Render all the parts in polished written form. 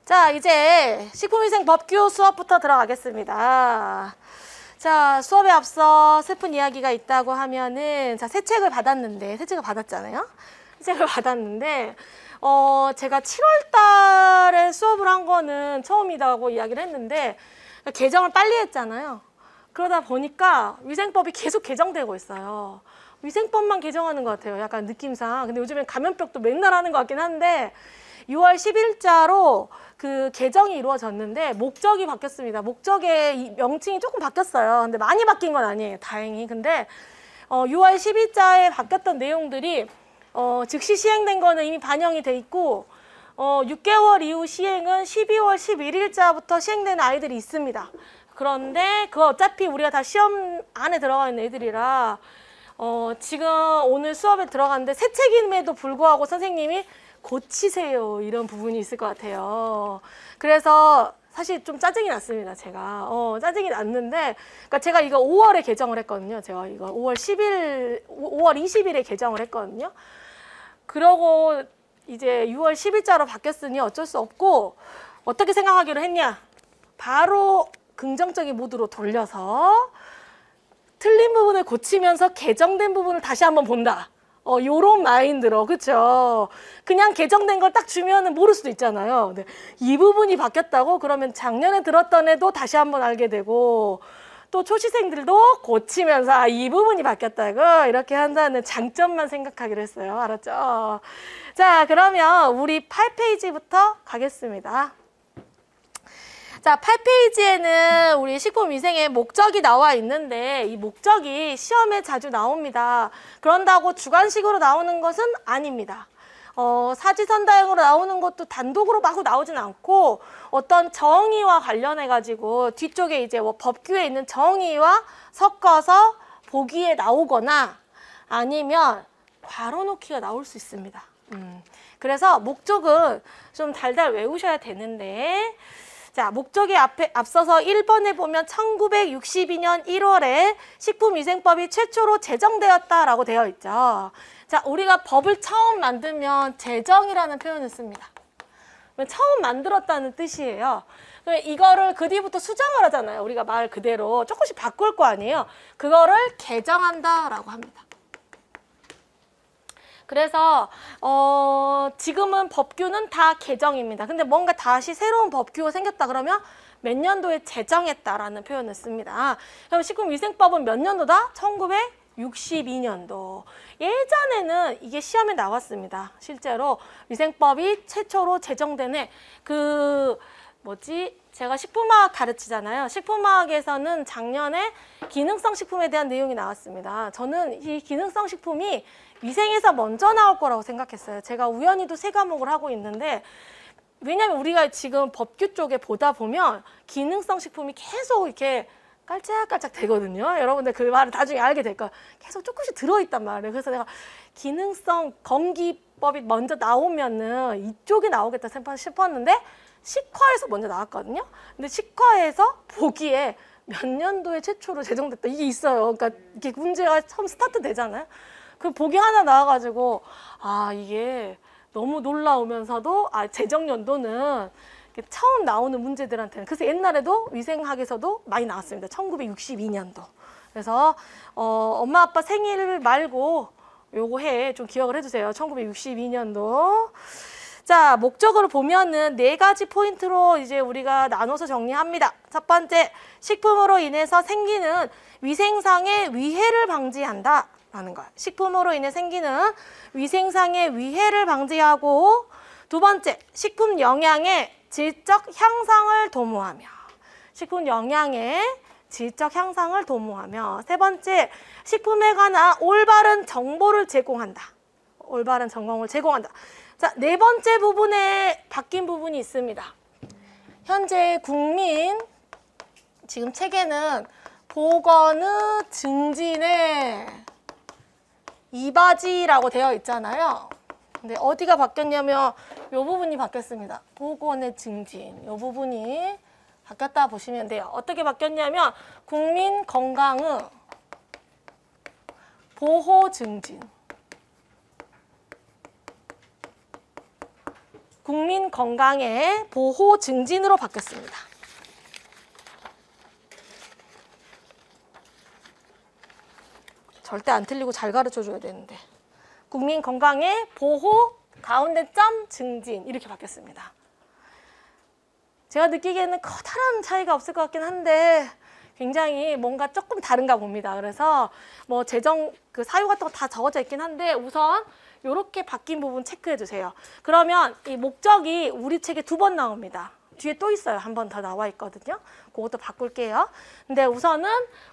자, 이제 식품위생법규 수업부터 들어가겠습니다. 자, 수업에 앞서 슬픈 이야기가 있다고 하면은, 자, 새 책을 받았는데, 새 책을 받았잖아요? 새 책을 받았는데, 제가 7월 달에 수업을 한 거는 처음이라고 이야기를 했는데, 개정을 빨리 했잖아요. 그러다 보니까 위생법이 계속 개정되고 있어요. 위생법만 개정하는 것 같아요. 약간 느낌상. 근데 요즘엔 감염병도 맨날 하는 것 같긴 한데, 6월 10일자로 그 개정이 이루어졌는데 목적이 바뀌었습니다. 목적의 명칭이 조금 바뀌었어요. 근데 많이 바뀐 건 아니에요. 다행히. 근데 6월 10일자에 바뀌었던 내용들이 즉시 시행된 거는 이미 반영이 돼 있고 6개월 이후 시행은 12월 11일자부터 시행되는 아이들이 있습니다. 그런데 그거 어차피 우리가 다 시험 안에 들어가 있는 애들이라 지금 오늘 수업에 들어갔는데 새 책임에도 불구하고 선생님이 고치세요 이런 부분이 있을 것 같아요. 그래서 사실 좀 짜증이 났습니다. 제가 짜증이 났는데, 그러니까 제가 이거 5월에 개정을 했거든요. 제가 이거 5월 20일에 개정을 했거든요. 그러고 이제 6월 10일자로 바뀌었으니 어쩔 수 없고 어떻게 생각하기로 했냐? 바로 긍정적인 모드로 돌려서 틀린 부분을 고치면서 개정된 부분을 다시 한번 본다. 요런 마인드로, 그쵸? 그냥 개정된 걸 딱 주면은 모를 수도 있잖아요. 근데 이 부분이 바뀌었다고 그러면 작년에 들었던 애도 다시 한번 알게 되고, 또 초시생들도 고치면서 이 부분이 바뀌었다고 이렇게 한다는 장점만 생각하기로 했어요. 알았죠? 자, 그러면 우리 8페이지부터 가겠습니다. 자, 8페이지에는 우리 식품위생의 목적이 나와 있는데 이 목적이 시험에 자주 나옵니다. 그런다고 주관식으로 나오는 것은 아닙니다. 사지선다형으로 나오는 것도 단독으로 마구 나오진 않고 어떤 정의와 관련해가지고 뒤쪽에 이제 법규에 있는 정의와 섞어서 보기에 나오거나 아니면 괄호놓기가 나올 수 있습니다. 그래서 목적은 좀 달달 외우셔야 되는데, 자, 목적에 앞서서 1번에 보면 1962년 1월에 식품위생법이 최초로 제정되었다라고 되어 있죠. 자, 우리가 법을 처음 만들면 제정이라는 표현을 씁니다. 처음 만들었다는 뜻이에요. 이거를 그 뒤부터 수정을 하잖아요. 우리가 말 그대로 조금씩 바꿀 거 아니에요. 그거를 개정한다라고 합니다. 그래서 지금은 법규는 다 개정입니다. 근데 뭔가 다시 새로운 법규가 생겼다 그러면 몇 년도에 제정했다라는 표현을 씁니다. 그럼 식품위생법은 몇 년도다? 1962년도. 예전에는 이게 시험에 나왔습니다. 실제로 위생법이 최초로 제정된 해 제가 식품화학 가르치잖아요. 식품화학에서는 작년에 기능성 식품에 대한 내용이 나왔습니다. 저는 이 기능성 식품이 위생에서 먼저 나올 거라고 생각했어요. 제가 우연히도 3과목을 하고 있는데, 왜냐면 우리가 지금 법규 쪽에 보다 보면 기능성 식품이 계속 이렇게 깔짝깔짝 되거든요. 여러분들 그 말을 나중에 알게 될 거예요. 계속 조금씩 들어있단 말이에요. 그래서 내가 기능성 검기법이 먼저 나오면은 이쪽이 나오겠다 싶었는데 식화에서 먼저 나왔거든요. 근데 식화에서 보기에 몇 년도에 최초로 제정됐다 이게 있어요. 그러니까 이게 문제가 처음 스타트 되잖아요. 그 보기 하나 나와가지고 이게 너무 놀라우면서도 제정 연도는 처음 나오는 문제들한테는, 그래서 옛날에도 위생학에서도 많이 나왔습니다. 1962년도. 그래서 엄마 아빠 생일 말고 요거 해 좀 기억을 해주세요. 1962년도. 자, 목적으로 보면은 4가지 포인트로 이제 우리가 나눠서 정리합니다. 첫 번째, 식품으로 인해서 생기는 위생상의 위해를 방지한다 라는 거야. 식품으로 인해 생기는 위생상의 위해를 방지하고, 두 번째, 식품 영양의 질적 향상을 도모하며, 식품 영양의 질적 향상을 도모하며, 세 번째, 식품에 관한 올바른 정보를 제공한다. 올바른 정보를 제공한다. 자, 4번째 부분에 바뀐 부분이 있습니다. 현재 지금 책에는 보건의 증진의 이바지라고 되어 있잖아요. 근데 어디가 바뀌었냐면 이 부분이 바뀌었습니다. 보건의 증진. 이 부분이 바뀌었다 보시면 돼요. 어떻게 바뀌었냐면 국민 건강의 보호 증진. 국민 건강의 보호 증진으로 바뀌었습니다. 절대 안 틀리고 잘 가르쳐줘야 되는데. 국민 건강의 보호 가운데 점 증진 이렇게 바뀌었습니다. 제가 느끼기에는 커다란 차이가 없을 것 같긴 한데 굉장히 뭔가 조금 다른가 봅니다. 그래서 뭐 재정 그 사유 같은 거 다 적어져 있긴 한데 우선 이렇게 바뀐 부분 체크해 주세요. 그러면 이 목적이 우리 책에 2번 나옵니다. 뒤에 또 있어요. 한 번 더 나와 있거든요. 그것도 바꿀게요. 근데 우선은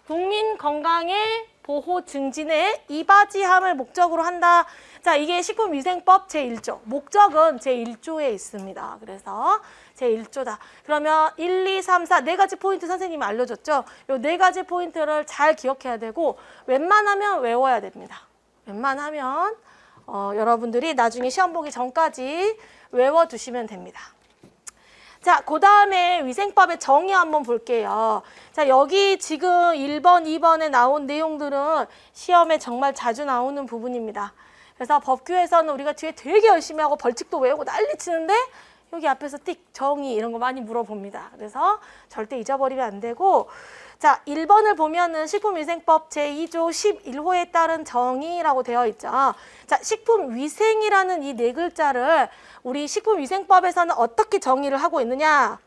국민 건강의 보호 증진에 이바지함을 목적으로 한다. 자, 이게 식품위생법 제1조. 목적은 제1조에 있습니다. 그래서 제1조다. 그러면 1, 2, 3, 4 네 가지 포인트 선생님이 알려줬죠. 이 네 가지 포인트를 잘 기억해야 되고 웬만하면 외워야 됩니다. 웬만하면 여러분들이 나중에 시험 보기 전까지 외워두시면 됩니다. 자, 그 다음에 위생법의 정의 한번 볼게요. 자, 여기 지금 1번, 2번에 나온 내용들은 시험에 정말 자주 나오는 부분입니다. 그래서 법규에서는 우리가 뒤에 되게 열심히 하고 벌칙도 외우고 난리 치는데 여기 앞에서 띡 정의 이런 거 많이 물어봅니다. 그래서 절대 잊어버리면 안 되고 자, 1번을 보면은 식품위생법 제2조 11호에 따른 정의라고 되어 있죠. 자, 식품위생이라는 이 네 글자를 우리 식품위생법에서는 어떻게 정의를 하고 있느냐?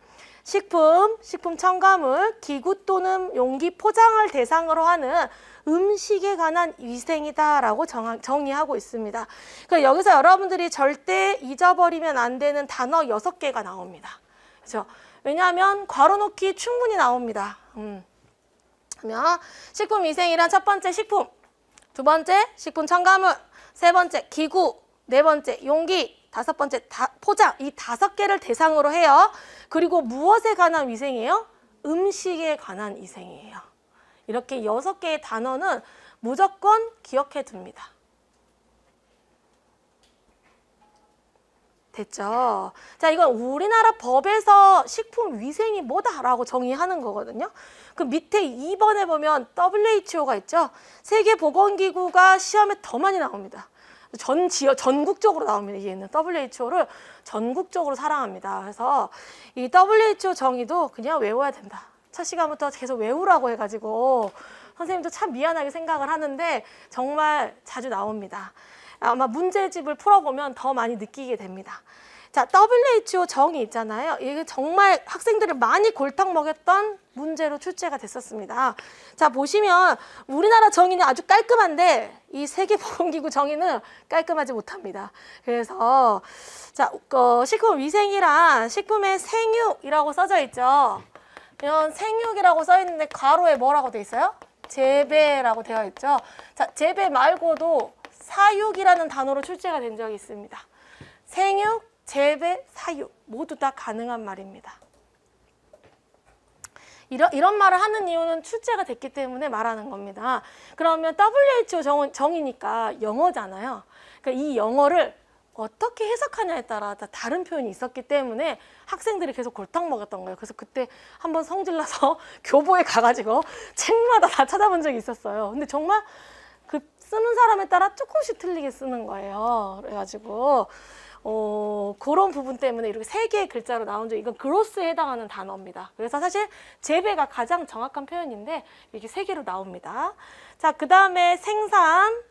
식품 첨가물, 기구 또는 용기 포장을 대상으로 하는 음식에 관한 위생이다라고 정의하고 있습니다. 그래서 여기서 여러분들이 절대 잊어버리면 안 되는 단어 6개가 나옵니다. 그렇죠? 왜냐하면 괄호놓기 충분히 나옵니다. 그러면 식품위생이란 첫 번째 식품, 두 번째 식품 첨가물, 세 번째 기구, 네 번째 용기, 다섯 번째 포장, 이 5개를 대상으로 해요. 그리고 무엇에 관한 위생이에요? 음식에 관한 위생이에요. 이렇게 6개의 단어는 무조건 기억해 둡니다. 됐죠? 자, 이건 우리나라 법에서 식품위생이 뭐다라고 정의하는 거거든요. 그 밑에 2번에 보면 WHO가 있죠. 세계보건기구가 시험에 더 많이 나옵니다. 전국적으로 나옵니다. 얘는 WHO를 전국적으로 사랑합니다. 그래서 이 WHO 정의도 그냥 외워야 된다. 첫 시간부터 계속 외우라고 해가지고 선생님도 참 미안하게 생각을 하는데 정말 자주 나옵니다. 아마 문제집을 풀어보면 더 많이 느끼게 됩니다. 자, WHO 정의 있잖아요. 이게 정말 학생들을 많이 골탕 먹였던 문제로 출제가 됐었습니다. 자, 보시면 우리나라 정의는 아주 깔끔한데 이 세계보건기구 정의는 깔끔하지 못합니다. 그래서 자, 식품위생이란 식품의 생육이라고 써져 있죠. 이런 생육이라고 써 있는데 괄호에 뭐라고 돼 있어요? 재배라고 되어 있죠. 자, 재배 말고도 사육이라는 단어로 출제가 된 적이 있습니다. 생육, 재배, 사육 모두 다 가능한 말입니다. 이런 말을 하는 이유는 출제가 됐기 때문에 말하는 겁니다. 그러면 WHO 정의니까 영어잖아요. 그러니까 이 영어를 어떻게 해석하냐에 따라 다른 표현이 있었기 때문에 학생들이 계속 골탕 먹었던 거예요. 그래서 그때 한번 성질나서 교보에 가가지고 책마다 다 찾아본 적이 있었어요. 근데 정말 그 쓰는 사람에 따라 조금씩 틀리게 쓰는 거예요. 그래가지고 그런 부분 때문에 이렇게 3개의 글자로 나온 적, 이건 그로스에 해당하는 단어입니다. 그래서 사실 재배가 가장 정확한 표현인데 이게 3개로 나옵니다. 자, 그 다음에 생산,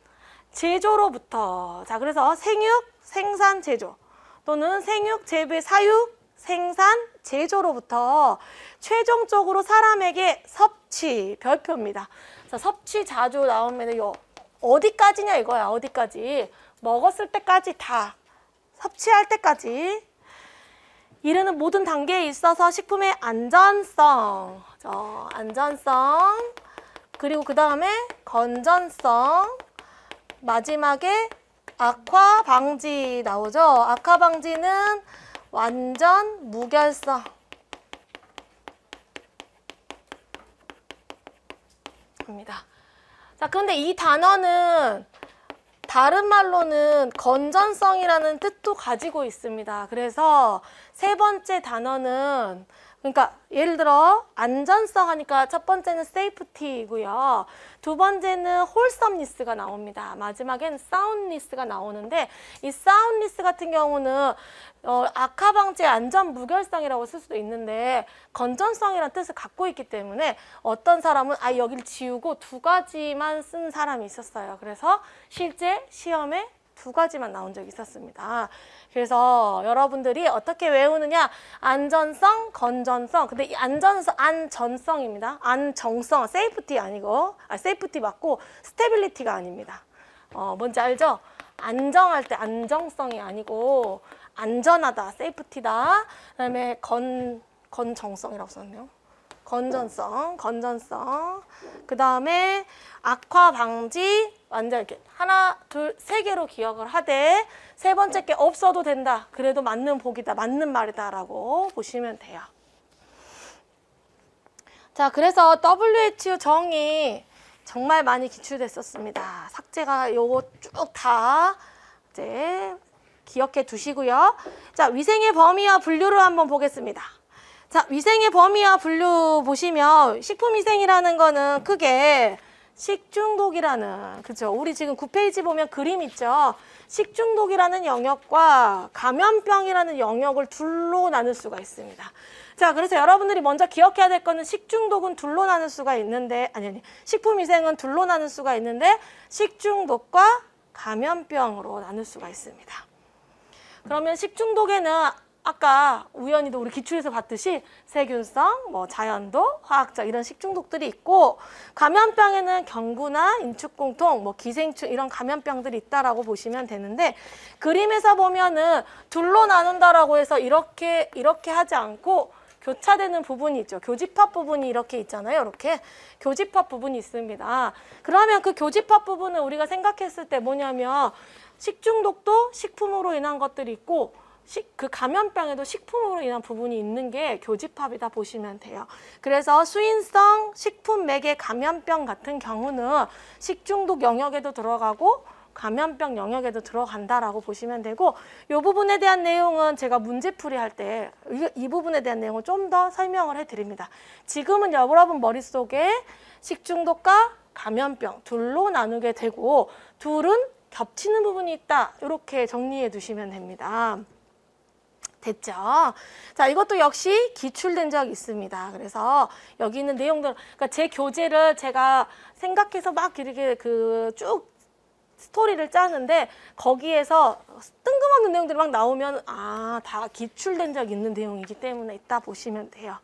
제조로부터. 자, 그래서 생육, 생산, 제조 또는 생육, 재배, 사육, 생산, 제조로부터 최종적으로 사람에게 섭취, 별표입니다. 자, 섭취 자주 나오면 요 어디까지냐 이거야. 어디까지. 먹었을 때까지 다. 섭취할 때까지 이르는 모든 단계에 있어서 식품의 안전성, 안전성, 그리고 그 다음에 건전성, 마지막에 악화 방지 나오죠. 악화 방지는 완전 무결성. 입니다. 자, 그런데 이 단어는 다른 말로는 건전성이라는 뜻도 가지고 있습니다. 그래서 세 번째 단어는 그러니까 예를 들어 안전성 하니까 첫 번째는 safety이고요. 두 번째는 wholesomeness가 나옵니다. 마지막엔 soundness가 나오는데 이 soundness 같은 경우는 악화 방지의 안전 무결성이라고 쓸 수도 있는데 건전성이라는 뜻을 갖고 있기 때문에 어떤 사람은 여기를 지우고 두 가지만 쓴 사람이 있었어요. 그래서 실제 시험에 두 가지만 나온 적이 있었습니다. 그래서 여러분들이 어떻게 외우느냐? 안전성, 건전성. 근데 이 안전성입니다. 안정성, 세이프티 아니고, 세이프티 맞고 스테빌리티가 아닙니다. 뭔지 알죠? 안정할 때 안정성이 아니고 안전하다, 세이프티다. 그다음에 건정성이라고 썼네요. 건전성. 그 다음에 악화 방지, 완전 이렇게 하나, 둘, 세 개로 기억을 하되 세 번째 게 없어도 된다. 그래도 맞는 복이다, 맞는 말이다라고 보시면 돼요. 자, 그래서 WHO 정의 정말 많이 기출됐었습니다. 삭제가 요거 쭉 다 이제 기억해 두시고요. 자, 위생의 범위와 분류를 한번 보겠습니다. 자, 위생의 범위와 분류 보시면 식품위생이라는 거는 크게 식중독이라는, 그죠? 우리 지금 9페이지 보면 그림 있죠? 식중독이라는 영역과 감염병이라는 영역을 둘로 나눌 수가 있습니다. 자, 그래서 여러분들이 먼저 기억해야 될 거는 식중독은 둘로 나눌 수가 있는데, 식품위생은 둘로 나눌 수가 있는데 식중독과 감염병으로 나눌 수가 있습니다. 그러면 식중독에는 아까 우연히도 우리 기출에서 봤듯이 세균성, 자연독, 화학적 이런 식중독들이 있고 감염병에는 경구나 인축공통, 기생충 이런 감염병들이 있다라고 보시면 되는데 그림에서 보면은 둘로 나눈다라고 해서 이렇게 하지 않고 교차되는 부분이 있죠. 교집합 부분이 이렇게 있잖아요. 이렇게 교집합 부분이 있습니다. 그러면 그 교집합 부분을 우리가 생각했을 때 뭐냐면 식중독도 식품으로 인한 것들이 있고 그 감염병에도 식품으로 인한 부분이 있는 게 교집합이다 보시면 돼요. 그래서 수인성 식품 매개 감염병 같은 경우는 식중독 영역에도 들어가고 감염병 영역에도 들어간다라고 보시면 되고 이 부분에 대한 내용은 제가 문제풀이 할 때 이 부분에 대한 내용을 좀 더 설명을 해드립니다. 지금은 여러분 머릿속에 식중독과 감염병 둘로 나누게 되고 둘은 겹치는 부분이 있다. 이렇게 정리해 두시면 됩니다. 됐죠? 자, 이것도 역시 기출된 적이 있습니다. 그래서 여기 있는 내용들, 그러니까 제 교재를 제가 생각해서 막 이렇게 쭉 스토리를 짜는데 거기에서 뜬금없는 내용들이 막 나오면 다 기출된 적이 있는 내용이기 때문에 이따 보시면 돼요.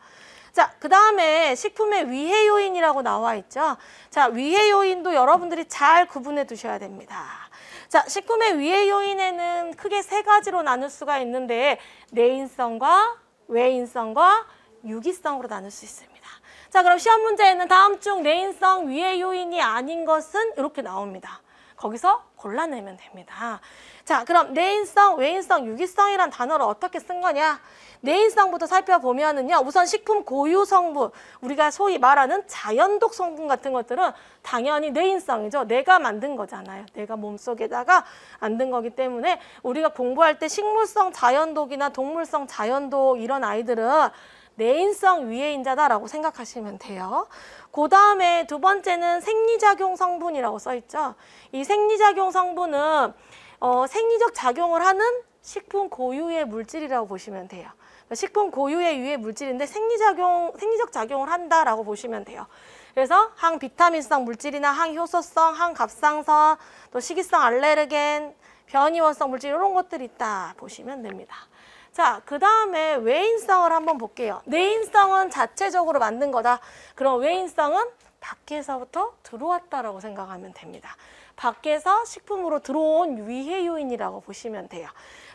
자, 그 다음에 식품의 위해 요인이라고 나와 있죠. 자, 위해 요인도 여러분들이 잘 구분해 두셔야 됩니다. 자, 식품의 위해 요인에는 크게 세 가지로 나눌 수가 있는데 내인성과 외인성과 유기성으로 나눌 수 있습니다. 자, 그럼 시험 문제에는 다음 중 내인성 위해 요인이 아닌 것은 이렇게 나옵니다. 거기서 골라내면 됩니다. 자, 그럼 내인성, 외인성, 유기성이란 단어를 어떻게 쓴 거냐? 내인성부터 살펴보면은요, 우선 식품 고유 성분, 우리가 소위 말하는 자연독 성분 같은 것들은 당연히 내인성이죠. 내가 만든 거잖아요. 내가 몸속에다가 만든 거기 때문에 우리가 공부할 때 식물성 자연독이나 동물성 자연독 이런 아이들은 내인성 위해인자다라고 생각하시면 돼요. 그 다음에 두 번째는 생리작용 성분이라고 써있죠. 이 생리작용 성분은 생리적 작용을 하는 식품 고유의 물질이라고 보시면 돼요. 식품 고유의 유해 물질인데 생리적 작용을 한다라고 보시면 돼요. 그래서 항비타민성 물질이나 항효소성, 항갑상선, 또 식이성 알레르겐, 변이원성 물질 이런 것들이 있다 보시면 됩니다. 자, 그 다음에 외인성을 한번 볼게요. 내인성은 자체적으로 만든 거다. 그럼 외인성은 밖에서부터 들어왔다라고 생각하면 됩니다. 밖에서 식품으로 들어온 위해 요인이라고 보시면 돼요.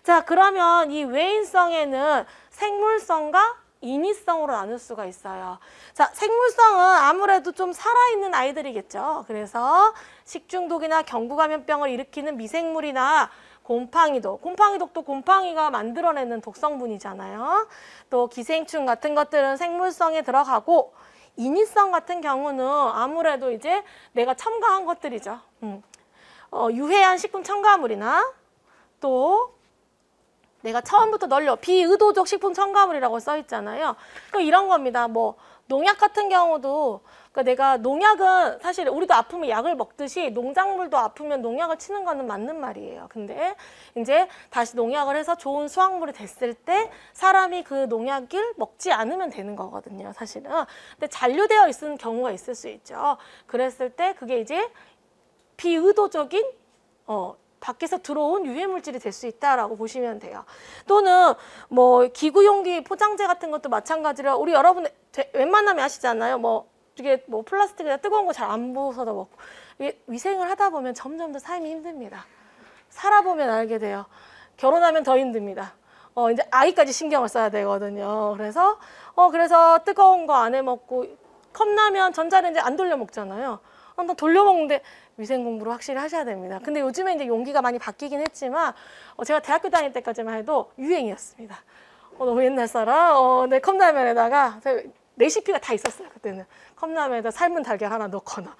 자, 그러면 이 외인성에는 생물성과 인위성으로 나눌 수가 있어요. 자, 생물성은 아무래도 좀 살아있는 아이들이겠죠. 그래서 식중독이나 경구감염병을 일으키는 미생물이나 곰팡이독도 곰팡이가 만들어내는 독성분이잖아요. 또 기생충 같은 것들은 생물성에 들어가고 인위성 같은 경우는 아무래도 이제 내가 첨가한 것들이죠. 유해한 식품 첨가물이나 또 내가 처음부터 널려 비의도적 식품 첨가물이라고 써 있잖아요. 그 이런 겁니다. 뭐 농약 같은 경우도 그러니까 내가 농약은 사실 우리도 아프면 약을 먹듯이 농작물도 아프면 농약을 치는 거는 맞는 말이에요. 근데 이제 다시 농약을 해서 좋은 수확물이 됐을 때 사람이 그 농약을 먹지 않으면 되는 거거든요. 사실은. 근데 잔류되어 있는 경우가 있을 수 있죠. 그랬을 때 그게 이제 비의도적인 밖에서 들어온 유해 물질이 될 수 있다라고 보시면 돼요. 또는 뭐 기구 용기 포장재 같은 것도 마찬가지로 우리 여러분 웬만하면 아시잖아요. 뭐 이게 뭐 플라스틱이나 뜨거운 거 잘 안 부숴서 먹고 이게 위생을 하다 보면 점점 더 삶이 힘듭니다. 살아보면 알게 돼요. 결혼하면 더 힘듭니다. 이제 아이까지 신경을 써야 되거든요. 그래서 뜨거운 거 안 해 먹고 컵라면 전자레인지 안 돌려 먹잖아요. 나 돌려 먹는데 위생 공부를 확실히 하셔야 됩니다. 근데 요즘에 이제 용기가 많이 바뀌긴 했지만 제가 대학교 다닐 때까지만 해도 유행이었습니다. 너무 옛날 사람. 내 컵라면에다가 레시피가 다 있었어요. 그때는 컵라면에다 삶은 달걀 하나 넣거나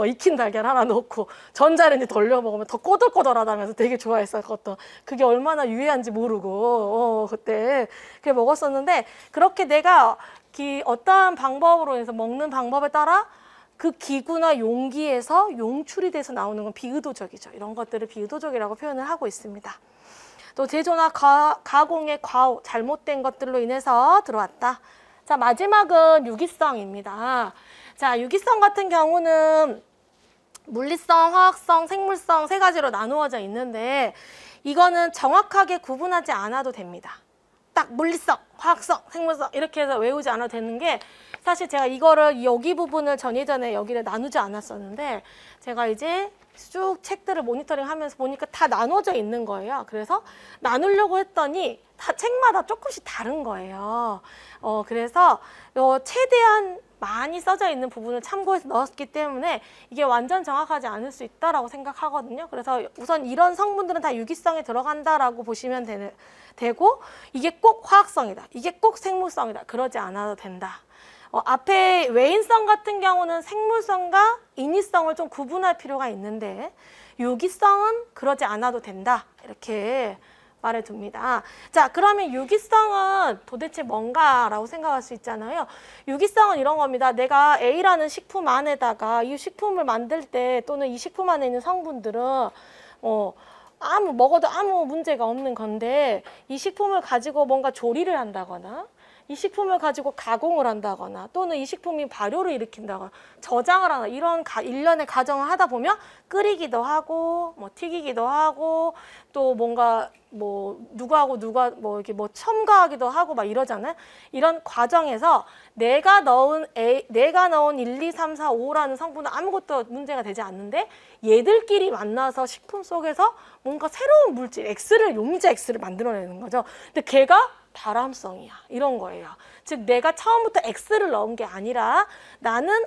익힌 달걀 하나 넣고 전자레인지 돌려 먹으면 더 꼬들꼬들하다면서 되게 좋아했었거든. 그게 얼마나 유해한지 모르고 그때 그렇게 먹었었는데 그렇게 내가 어떠한 방법으로 해서 먹는 방법에 따라 그 기구나 용기에서 용출이 돼서 나오는 건 비의도적이죠. 이런 것들을 비의도적이라고 표현을 하고 있습니다. 또 제조나 가공의 과오, 잘못된 것들로 인해서 들어왔다. 자, 마지막은 유기성입니다. 자, 유기성 같은 경우는 물리성, 화학성, 생물성 세 가지로 나누어져 있는데 이거는 정확하게 구분하지 않아도 됩니다. 딱 물리성, 화학성, 생물성 이렇게 해서 외우지 않아도 되는 게 사실 제가 이거를 여기 부분을 예전에 여기를 나누지 않았었는데 제가 이제 쭉 책들을 모니터링 하면서 보니까 다 나눠져 있는 거예요. 그래서 나누려고 했더니 다 책마다 조금씩 다른 거예요. 그래서 최대한 많이 써져 있는 부분을 참고해서 넣었기 때문에 이게 완전 정확하지 않을 수 있다라고 생각하거든요. 그래서 우선 이런 성분들은 다 유기성에 들어간다라고 보시면 되고 이게 꼭 화학성이다. 이게 꼭 생물성이다. 그러지 않아도 된다. 앞에 외인성 같은 경우는 생물성과 인위성을 좀 구분할 필요가 있는데 유기성은 그러지 않아도 된다. 이렇게 말해둡니다. 자, 그러면 유기성은 도대체 뭔가라고 생각할 수 있잖아요. 유기성은 이런 겁니다. 내가 A라는 식품 안에다가 이 식품을 만들 때 또는 이 식품 안에 있는 성분들은 먹어도 아무 문제가 없는 건데 이 식품을 가지고 뭔가 조리를 한다거나 이 식품을 가지고 가공을 한다거나 또는 이 식품이 발효를 일으킨다거나 저장을 하거나 이런 일련의 과정을 하다 보면 끓이기도 하고 튀기기도 하고 또 뭔가 누구하고 누가 이렇게 첨가하기도 하고 막 이러잖아요. 이런 과정에서 내가 넣은 1, 2, 3, 4, 5라는 성분은 아무것도 문제가 되지 않는데 얘들끼리 만나서 식품 속에서 뭔가 새로운 물질 용자 X를 만들어내는 거죠. 근데 걔가 발암성이야. 이런 거예요. 즉 내가 처음부터 X를 넣은 게 아니라 나는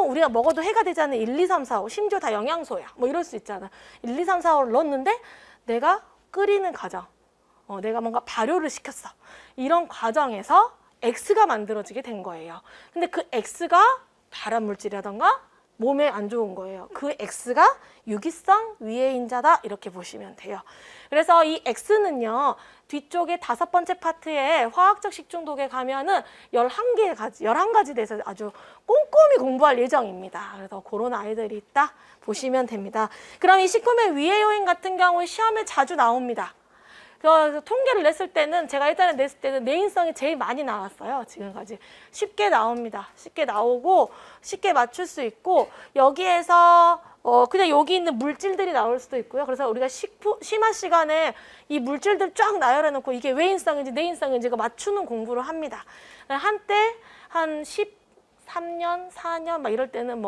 우리가 먹어도 해가 되지 않는 1, 2, 3, 4, 5 심지어 다 영양소야. 이럴 수 있잖아. 1, 2, 3, 4, 5를 넣었는데 내가 끓이는 과정 내가 뭔가 발효를 시켰어. 이런 과정에서 X가 만들어지게 된 거예요. 근데 그 X가 발암물질이라던가 몸에 안 좋은 거예요. 그 X가 유기성 위해인자다 이렇게 보시면 돼요. 그래서 이 X는요. 뒤쪽에 5번째 파트에 화학적 식중독에 가면은 11가지 대해서 아주 꼼꼼히 공부할 예정입니다. 그래서 그런 아이들이 있다 보시면 됩니다. 그럼 이 식품의 위해 요인 같은 경우는 시험에 자주 나옵니다. 그래서 통계를 냈을 때는 제가 일단에 냈을 때는 내인성이 제일 많이 나왔어요. 지금까지 쉽게 나옵니다. 쉽게 나오고 쉽게 맞출 수 있고 여기에서 그냥 여기 있는 물질들이 나올 수도 있고요. 그래서 우리가 심화 시간에 이 물질들 쫙 나열해 놓고 이게 외인성인지 내인성인지가 맞추는 공부를 합니다. 한때 한 13년, 4년 막 이럴 때는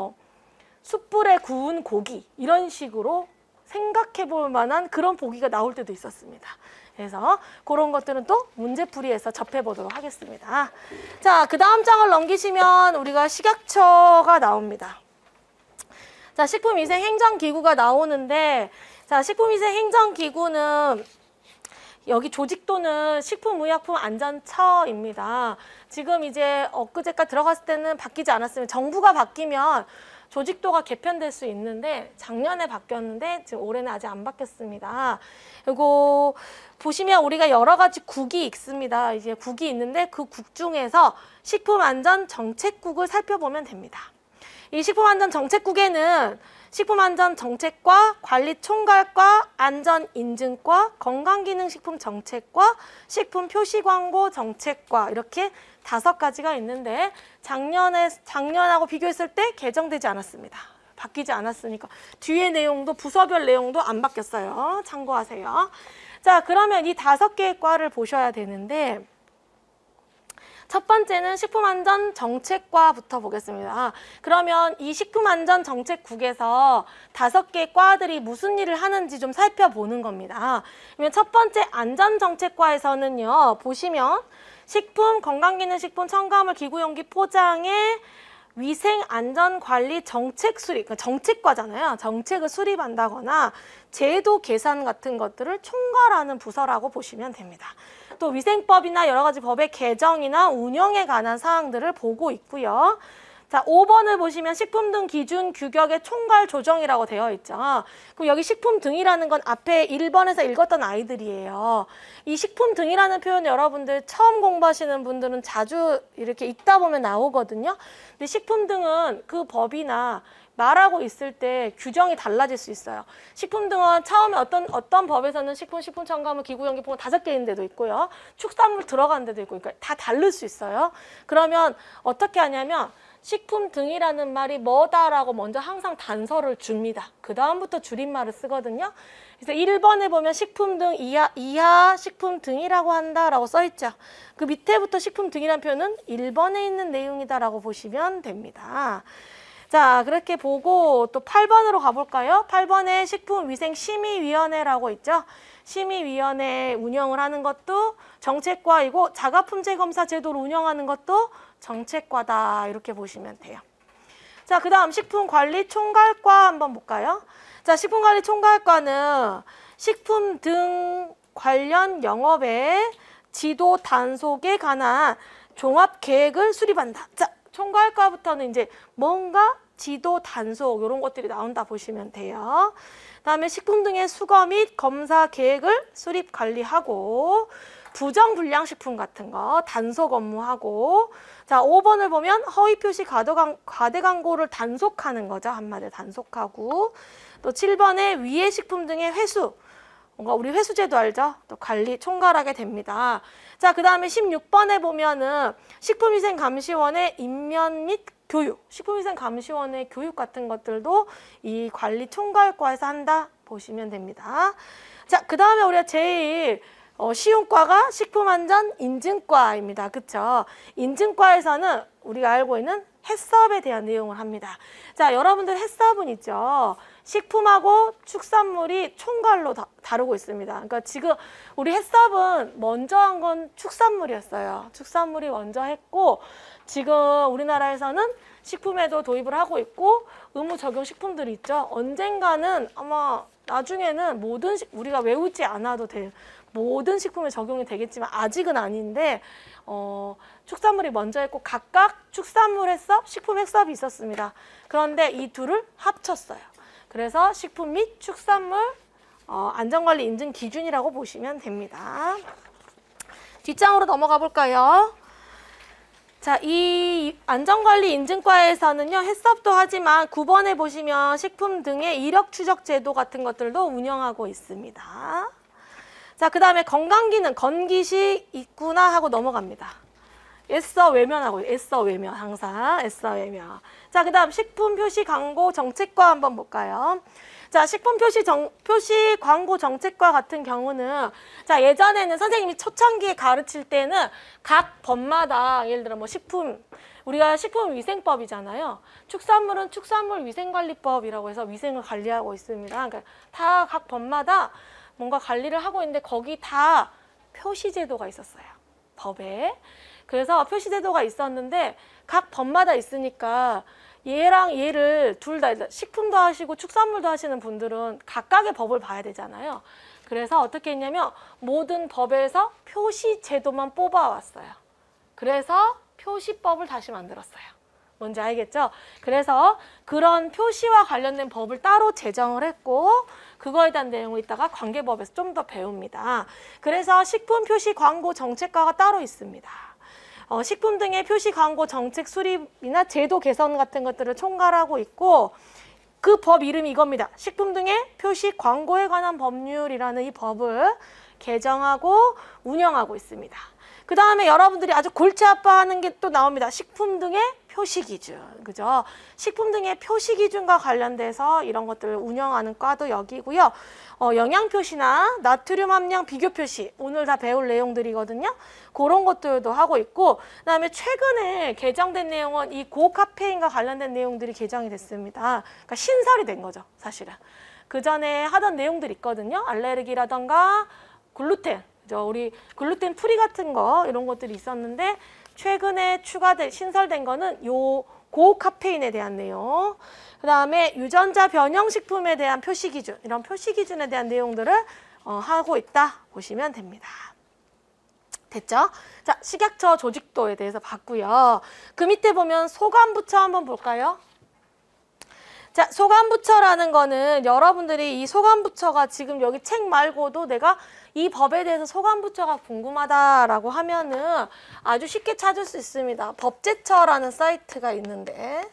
숯불에 구운 고기 이런 식으로 생각해 볼 만한 그런 보기가 나올 때도 있었습니다. 그래서 그런 것들은 또 문제풀이에서 접해보도록 하겠습니다. 자, 그 다음 장을 넘기시면 우리가 식약처가 나옵니다. 자, 식품위생행정기구가 나오는데 자, 식품위생행정기구는 여기 조직도는 식품의약품안전처입니다. 지금 이제 엊그제까지 들어갔을 때는 바뀌지 않았으면 정부가 바뀌면 조직도가 개편될 수 있는데 작년에 바뀌었는데 지금 올해는 아직 안 바뀌었습니다. 그리고 보시면 우리가 여러 가지 국이 있습니다. 이제 국이 있는데 그 국 중에서 식품안전정책국을 살펴보면 됩니다. 이 식품안전정책국에는 식품안전정책과 관리총괄과 안전인증과 건강기능식품정책과 식품표시광고정책과 이렇게 5가지가 있는데 작년하고 비교했을 때 개정되지 않았습니다. 바뀌지 않았으니까 뒤에 내용도 부서별 내용도 안 바뀌었어요. 참고하세요. 자, 그러면 이 5개의 과를 보셔야 되는데 첫 번째는 식품안전정책과부터 보겠습니다. 그러면 이 식품안전정책국에서 5개의 과들이 무슨 일을 하는지 좀 살펴보는 겁니다. 그러면 첫 번째 안전정책과에서는요. 보시면 식품, 건강기능식품, 첨가물, 기구용기 포장의 위생안전관리 정책 수립, 그러니까 정책과잖아요. 정책을 수립한다거나 제도 개선 같은 것들을 총괄하는 부서라고 보시면 됩니다. 또 위생법이나 여러 가지 법의 개정이나 운영에 관한 사항들을 보고 있고요. 자, 5번을 보시면 식품 등 기준 규격의 총괄 조정이라고 되어 있죠. 그럼 여기 식품 등이라는 건 앞에 1번에서 읽었던 아이들이에요. 이 식품 등이라는 표현 여러분들 처음 공부하시는 분들은 자주 이렇게 읽다 보면 나오거든요. 근데 식품 등은 그 법이나 말하고 있을 때 규정이 달라질 수 있어요. 식품 등은 처음에 어떤 법에서는 식품 첨가물, 기구용기품 5개 있는 데도 있고요. 축산물 들어간 데도 있고, 그러니까 다 다를 수 있어요. 그러면 어떻게 하냐면 식품 등이라는 말이 뭐다라고 먼저 항상 단서를 줍니다. 그 다음부터 줄임말을 쓰거든요. 그래서 1번에 보면 식품 등 이하 식품 등이라고 한다라고 써있죠. 그 밑에부터 식품 등이라는 표현은 1번에 있는 내용이다라고 보시면 됩니다. 자, 그렇게 보고 또 8번으로 가볼까요? 8번에 식품위생심의위원회라고 있죠. 심의위원회 운영을 하는 것도 정책과이고 자가품질 검사 제도를 운영하는 것도 정책과다 이렇게 보시면 돼요. 자, 그 다음 식품관리총괄과 한번 볼까요? 자, 식품관리총괄과는 식품 등 관련 영업의 지도 단속에 관한 종합계획을 수립한다. 자, 총괄과부터는 이제 뭔가 지도 단속 이런 것들이 나온다 보시면 돼요. 그다음에 식품 등의 수거 및 검사 계획을 수립 관리하고 부정불량식품 같은 거 단속 업무하고 자 5번을 보면 허위표시 과대 광고를 단속하는 거죠. 한마디로 단속하고 또 7번에 위해 식품 등의 회수 뭔가 우리 회수제도 알죠? 또 관리 총괄하게 됩니다. 자, 그 다음에 16번에 보면은 식품위생감시원의 임면 및 교육, 식품위생감시원의 교육 같은 것들도 이 관리 총괄과에서 한다 보시면 됩니다. 자, 그 다음에 우리가 제일 쉬운 과가 식품안전인증과입니다. 그쵸? 인증과에서는 우리가 알고 있는 해썹에 대한 내용을 합니다. 자, 여러분들 해썹은 있죠? 식품하고 축산물이 총괄로 다루고 있습니다. 그러니까 지금 우리 해썹은 먼저 한 건 축산물이었어요. 축산물이 먼저 했고 지금 우리나라에서는 식품에도 도입을 하고 있고 의무 적용 식품들이 있죠. 언젠가는 아마 나중에는 우리가 외우지 않아도 될 모든 식품에 적용이 되겠지만 아직은 아닌데 축산물이 먼저 했고 각각 축산물 해썹, 식품 해썹이 있었습니다. 그런데 이 둘을 합쳤어요. 그래서 식품 및 축산물 안전관리 인증 기준이라고 보시면 됩니다. 뒷장으로 넘어가 볼까요? 자, 이 안전관리 인증과에서는요, 해썹도 하지만 9번에 보시면 식품 등의 이력 추적 제도 같은 것들도 운영하고 있습니다. 자, 그 다음에 건강기능, 건기식 있구나 하고 넘어갑니다. 애써 외면하고 애써 외면 항상 애써 외면. 자, 그 다음 식품 표시 광고 정책과 한번 볼까요? 자, 식품 표시 광고 정책과 같은 경우는 자, 예전에는 선생님이 초창기에 가르칠 때는 각 법마다 예를 들어 뭐 우리가 식품위생법이잖아요. 축산물은 축산물위생관리법이라고 해서 위생을 관리하고 있습니다. 그러니까 다 각 법마다 뭔가 관리를 하고 있는데 거기 다 표시제도가 있었어요. 법에. 그래서 표시제도가 있었는데 각 법마다 있으니까 얘랑 얘를 둘 다 식품도 하시고 축산물도 하시는 분들은 각각의 법을 봐야 되잖아요. 그래서 어떻게 했냐면 모든 법에서 표시 제도만 뽑아왔어요. 그래서 표시법을 다시 만들었어요. 뭔지 알겠죠? 그래서 그런 표시와 관련된 법을 따로 제정을 했고 그거에 대한 내용을 이따가 관계법에서 좀 더 배웁니다. 그래서 식품 표시 광고 정책과가 따로 있습니다. 식품 등의 표시 광고 정책 수립이나 제도 개선 같은 것들을 총괄하고 있고 그 법 이름이 이겁니다. 식품 등의 표시 광고에 관한 법률이라는 이 법을 개정하고 운영하고 있습니다. 그 다음에 여러분들이 아주 골치 아파하는 게 또 나옵니다. 식품 등의 표시 기준, 그죠? 식품 등의 표시 기준과 관련돼서 이런 것들을 운영하는 과도 여기고요. 영양 표시나 나트륨 함량 비교 표시, 오늘 다 배울 내용들이거든요. 그런 것들도 하고 있고, 그다음에 최근에 개정된 내용은 이 고카페인과 관련된 내용들이 개정이 됐습니다. 그러니까 신설이 된 거죠, 사실은. 그 전에 하던 내용들이 있거든요. 알레르기라던가 글루텐. 우리 글루텐 프리 같은 거 이런 것들이 있었는데 최근에 신설된 거는 요 고카페인에 대한 내용, 그 다음에 유전자 변형 식품에 대한 표시 기준, 이런 표시 기준에 대한 내용들을 하고 있다 보시면 됩니다. 됐죠? 자, 식약처 조직도에 대해서 봤고요. 그 밑에 보면 소관부처 한번 볼까요? 자, 소관부처라는 거는 여러분들이 이 소관부처가 지금 여기 책 말고도 내가 이 법에 대해서 소관부처가 궁금하다라고 하면은 아주 쉽게 찾을 수 있습니다. 법제처라는 사이트가 있는데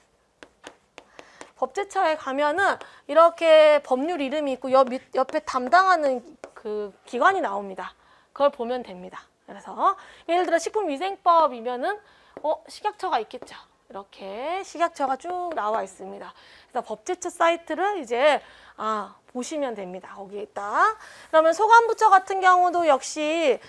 법제처에 가면은 이렇게 법률 이름이 있고 옆에 담당하는 그 기관이 나옵니다. 그걸 보면 됩니다. 그래서 예를 들어 식품위생법이면은 식약처가 있겠죠. 이렇게 식약처가 쭉 나와 있습니다. 그래서 법제처 사이트를 이제 보시면 됩니다. 거기에 있다. 그러면 소관부처 같은 경우도 역시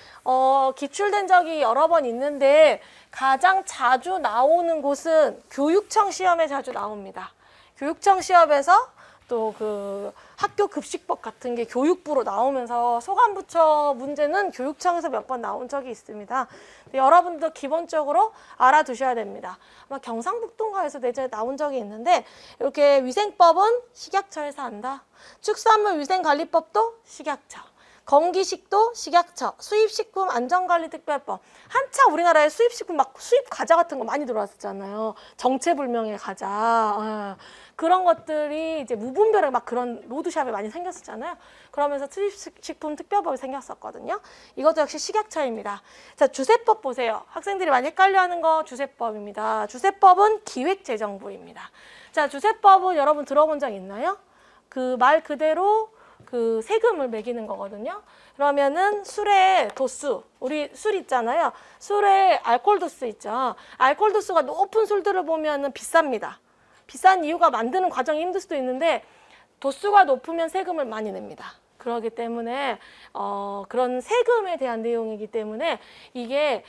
기출된 적이 여러 번 있는데 가장 자주 나오는 곳은 교육청 시험에 자주 나옵니다. 교육청 시험에서 또 그 학교 급식법 같은 게 교육부로 나오면서 소관부처 문제는 교육청에서 몇 번 나온 적이 있습니다. 여러분도 기본적으로 알아두셔야 됩니다. 아마 경상북도인가에서 예전에 나온 적이 있는데 이렇게 위생법은 식약처에서 한다. 축산물위생관리법도 식약처. 건기식도 식약처, 수입식품 안전관리특별법. 한참 우리나라에 수입식품 막 수입 과자 같은 거 많이 들어왔었잖아요. 정체불명의 과자. 그런 것들이 이제 무분별하게 막 그런 로드샵에 많이 생겼었잖아요. 그러면서 수입식품 특별법이 생겼었거든요. 이것도 역시 식약처입니다. 자, 주세법 보세요. 학생들이 많이 헷갈려하는 거 주세법입니다. 주세법은 기획재정부입니다. 자, 주세법은 여러분 들어본 적 있나요? 그 말 그대로 그 세금을 매기는 거거든요. 그러면은 술의 도수, 우리 술 있잖아요. 술의 알코올 도수 있죠. 알코올 도수가 높은 술들을 보면은 비쌉니다. 비싼 이유가 만드는 과정이 힘들 수도 있는데 도수가 높으면 세금을 많이 냅니다. 그렇기 때문에 그런 세금에 대한 내용이기 때문에 이게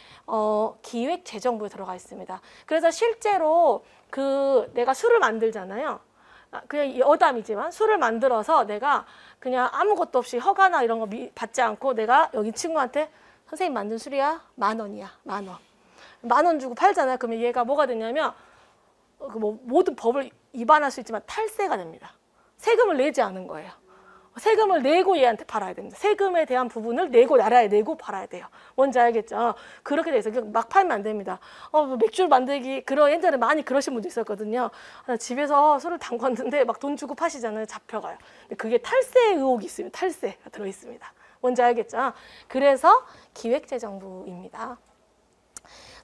기획재정부에 들어가 있습니다. 그래서 실제로 내가 술을 만들잖아요. 그냥 여담이지만 술을 만들어서 내가 그냥 아무것도 없이 허가나 이런 거 받지 않고 내가 여기 친구한테 선생님 만든 술이야? 10,000원이야. 10,000원. 10,000원 주고 팔잖아요. 그러면 얘가 뭐가 되냐면 모든 법을 위반할 수 있지만 탈세가 됩니다. 세금을 내지 않은 거예요. 세금을 내고 얘한테 팔아야 됩니다. 세금에 대한 부분을 내고 나라에 내고 팔아야 돼요. 뭔지 알겠죠? 그렇게 돼서 막 팔면 안 됩니다. 맥주를 만들기 옛날에 많이 그러신 분도 있었거든요. 집에서 술을 담궜는데 막 돈 주고 파시잖아요. 잡혀가요. 근데 그게 탈세 의혹이 있습니다. 탈세가 들어있습니다. 뭔지 알겠죠? 그래서 기획재정부입니다.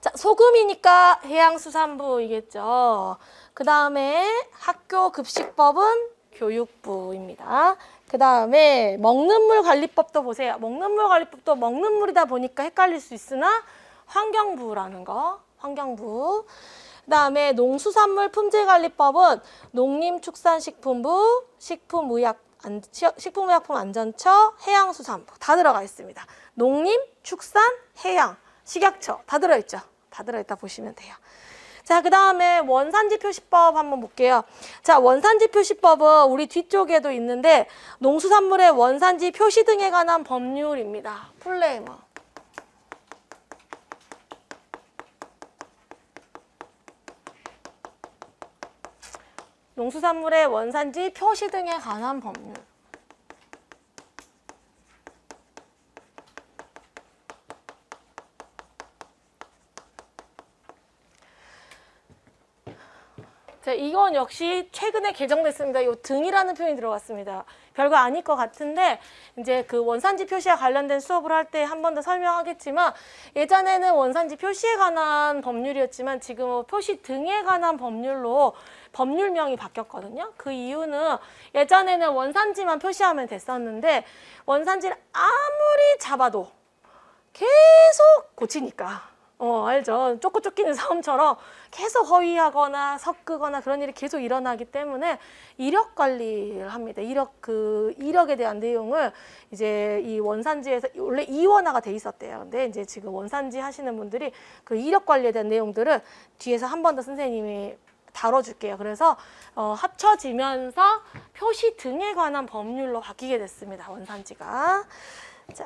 자, 소금이니까 해양수산부이겠죠. 그 다음에 학교급식법은 교육부입니다. 그 다음에 먹는물관리법도 보세요. 먹는물관리법도 먹는물이다 보니까 헷갈릴 수 있으나 환경부라는 거, 환경부. 그 다음에 농수산물 품질관리법은 농림축산식품부, 식품의약품안전처, 해양수산부 다 들어가 있습니다. 농림, 축산, 해양, 식약처 다 들어있죠. 다 들어있다 보시면 돼요. 자, 그 다음에 원산지 표시법 한번 볼게요. 자, 원산지 표시법은 우리 뒤쪽에도 있는데 농수산물의 원산지 표시 등에 관한 법률입니다. 플레이머. 농수산물의 원산지 표시 등에 관한 법률. 자, 이건 역시 최근에 개정됐습니다. 이 등이라는 표현이 들어갔습니다. 별거 아닐 것 같은데 이제 그 원산지 표시와 관련된 수업을 할 때 한 번 더 설명하겠지만 예전에는 원산지 표시에 관한 법률이었지만 지금은 표시 등에 관한 법률로 법률명이 바뀌었거든요. 그 이유는 예전에는 원산지만 표시하면 됐었는데 원산지를 아무리 잡아도 계속 고치니까 알죠. 쫓고 쫓기는 싸움처럼 계속 허위하거나 섞거나 그런 일이 계속 일어나기 때문에 이력 관리를 합니다. 이력에 대한 내용을 이제 이 원산지에서 원래 이원화가 돼 있었대요. 근데 이제 지금 원산지 하시는 분들이 그 이력 관리에 대한 내용들을 뒤에서 한 번 더 선생님이 다뤄줄게요. 그래서 합쳐지면서 표시 등에 관한 법률로 바뀌게 됐습니다. 원산지가. 자,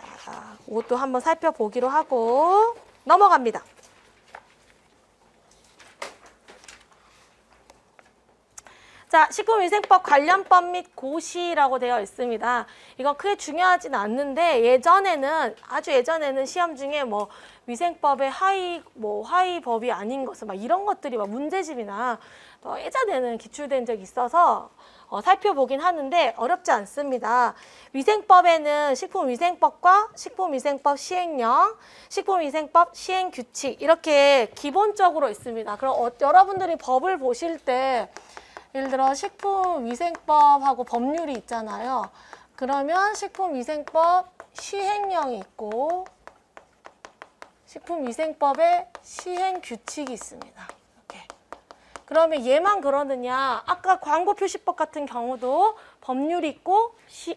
이것도 한번 살펴보기로 하고 넘어갑니다. 자, 식품위생법 관련법 및 고시라고 되어 있습니다. 이건 크게 중요하지는 않는데 아주 예전에는 시험 중에 뭐 위생법의 하위법이 아닌 것은 막 이런 것들이 막 문제집이나 예전에는 기출된 적이 있어서 살펴보긴 하는데 어렵지 않습니다. 위생법에는 식품위생법과 식품위생법 시행령, 식품위생법 시행규칙 이렇게 기본적으로 있습니다. 그럼 여러분들이 법을 보실 때 예를 들어 식품위생법하고 법률이 있잖아요. 그러면 식품위생법 시행령이 있고 식품위생법의 시행규칙이 있습니다. 이렇게. 그러면 얘만 그러느냐? 아까 광고표시법 같은 경우도 법률이 있고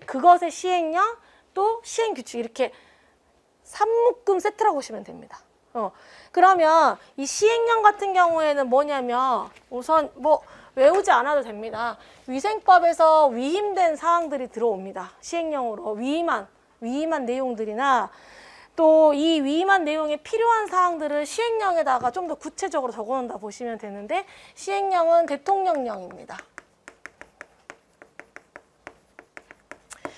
그것의 시행령 또 시행규칙 이렇게 삼묶음 세트라고 보시면 됩니다. 그러면 이 시행령 같은 경우에는 뭐냐면 우선 외우지 않아도 됩니다. 위생법에서 위임된 사항들이 들어옵니다. 시행령으로 위임한 내용들이나 또 이 위임한 내용에 필요한 사항들을 시행령에다가 좀 더 구체적으로 적어놓는다 보시면 되는데 시행령은 대통령령입니다.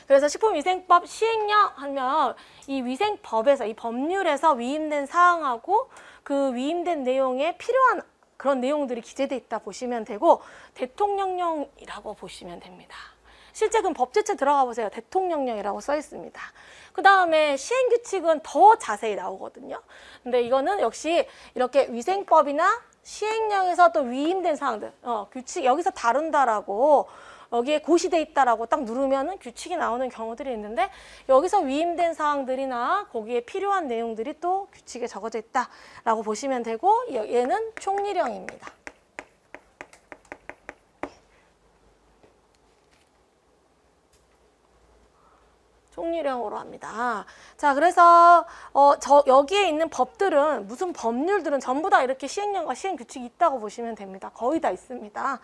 그래서 식품위생법 시행령 하면 이 위생법에서 이 법률에서 위임된 사항하고 그 위임된 내용에 필요한 그런 내용들이 기재되어 있다 보시면 되고 대통령령이라고 보시면 됩니다. 실제 그럼 법제처 들어가 보세요. 대통령령이라고 써 있습니다. 그 다음에 시행규칙은 더 자세히 나오거든요. 근데 이거는 역시 이렇게 위생법이나 시행령에서 또 위임된 사항들, 규칙 여기서 다룬다라고 여기에 고시돼 있다라고 딱 누르면은 규칙이 나오는 경우들이 있는데 여기서 위임된 사항들이나 거기에 필요한 내용들이 또 규칙에 적어져 있다라고 보시면 되고 얘는 총리령입니다. 총리령으로 합니다. 자, 그래서 여기에 있는 법들은 무슨 법률들은 전부 다 이렇게 시행령과 시행규칙이 있다고 보시면 됩니다. 거의 다 있습니다.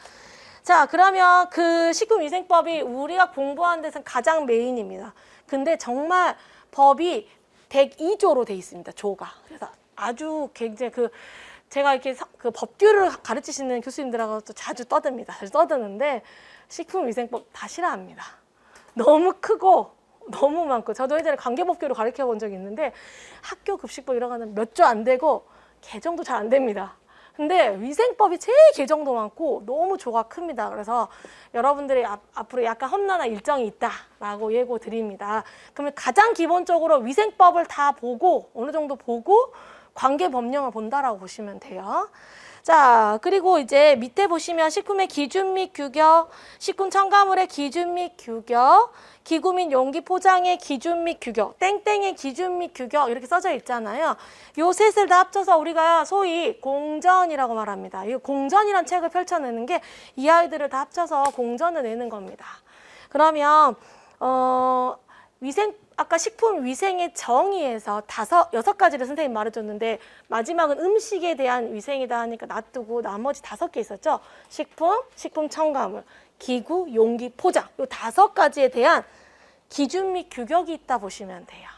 자, 그러면 그 식품위생법이 우리가 공부하는 데서는 가장 메인입니다. 근데 정말 법이 102조로 돼 있습니다. 조가. 그래서 아주 굉장히 제가 이렇게 그 법규를 가르치시는 교수님들하고 또 자주 떠듭니다. 자주 떠드는데 식품위생법 다 싫어합니다. 너무 크고 너무 많고 저도 예전에 관계법규를 가르쳐 본 적이 있는데 학교 급식법 이런 거는 몇 조 안 되고 개정도 잘 안 됩니다. 근데 위생법이 제일 개정도 많고 너무 조가 큽니다. 그래서 여러분들이 앞으로 약간 험난한 일정이 있다라고 예고 드립니다. 그러면 가장 기본적으로 위생법을 다 보고 어느 정도 보고 관계법령을 본다라고 보시면 돼요. 자, 그리고 이제 밑에 보시면 식품의 기준 및 규격, 식품 첨가물의 기준 및 규격, 기구 및 용기 포장의 기준 및 규격, 땡땡의 기준 및 규격 이렇게 써져 있잖아요. 요 셋을 다 합쳐서 우리가 소위 공전이라고 말합니다. 이 공전이란 책을 펼쳐내는 게 이 아이들을 다 합쳐서 공전을 내는 겁니다. 그러면 아까 식품위생의 정의에서 6가지를 선생님 말해줬는데 마지막은 음식에 대한 위생이다 하니까 놔두고 나머지 5개 있었죠. 식품, 식품 첨가물, 기구, 용기, 포장 이 5가지에 대한 기준 및 규격이 있다 보시면 돼요.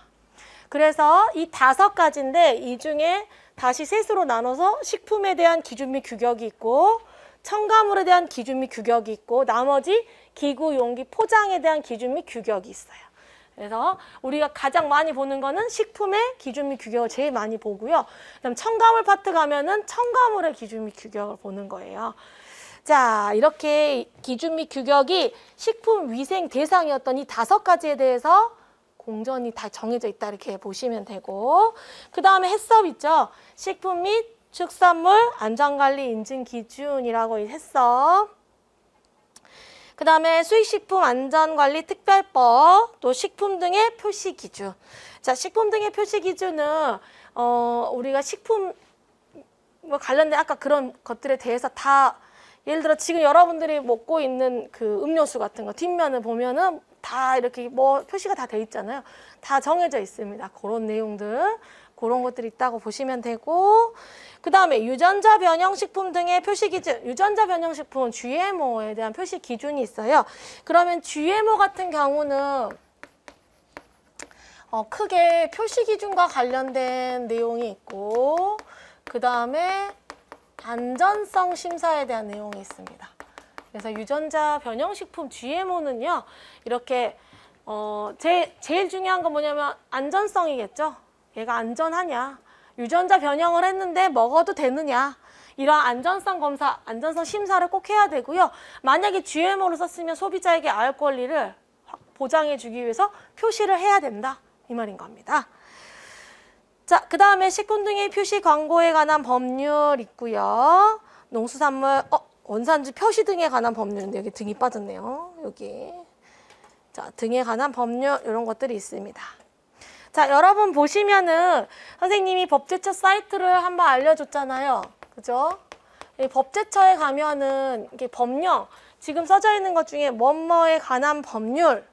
그래서 이 5가지인데 이 중에 다시 셋으로 나눠서 식품에 대한 기준 및 규격이 있고 첨가물에 대한 기준 및 규격이 있고 나머지 기구, 용기, 포장에 대한 기준 및 규격이 있어요. 그래서 우리가 가장 많이 보는 거는 식품의 기준 및 규격을 제일 많이 보고요. 그다음 첨가물 파트 가면은 첨가물의 기준 및 규격을 보는 거예요. 자, 이렇게 기준 및 규격이 식품위생 대상이었던 이 5가지에 대해서 공전이 다 정해져 있다 이렇게 보시면 되고, 그 다음에 해썹 있죠. 식품 및 축산물 안전관리 인증 기준이라고 해서, 그 다음에 수입식품 안전관리 특별법, 또 식품 등의 표시 기준. 자, 식품 등의 표시 기준은 우리가 식품 관련된 아까 그런 것들에 대해서 다, 예를 들어 지금 여러분들이 먹고 있는 그 음료수 같은 거 뒷면을 보면은 다 이렇게 뭐 표시가 다 돼 있잖아요. 다 정해져 있습니다. 그런 내용들, 그런 것들이 있다고 보시면 되고, 그 다음에 유전자 변형 식품 등의 표시 기준. 유전자 변형 식품은 GMO에 대한 표시 기준이 있어요. 그러면 GMO 같은 경우는 크게 표시 기준과 관련된 내용이 있고, 그 다음에 안전성 심사에 대한 내용이 있습니다. 그래서 유전자 변형식품 GMO는요, 이렇게 제일 중요한 건 뭐냐면 안전성이겠죠. 얘가 안전하냐, 유전자 변형을 했는데 먹어도 되느냐, 이러한 안전성 검사, 안전성 심사를 꼭 해야 되고요. 만약에 GMO를 썼으면 소비자에게 알 권리를 보장해 주기 위해서 표시를 해야 된다, 이 말인 겁니다. 자, 그 다음에 식품 등의 표시 광고에 관한 법률 있고요. 농수산물, 원산지 표시 등에 관한 법률인데 여기 등이 빠졌네요. 여기. 자, 등에 관한 법률 이런 것들이 있습니다. 자, 여러분 보시면은 선생님이 법제처 사이트를 한번 알려줬잖아요. 그죠? 이 법제처에 가면은 이게 법령, 지금 써져 있는 것 중에 뭐뭐에 관한 법률,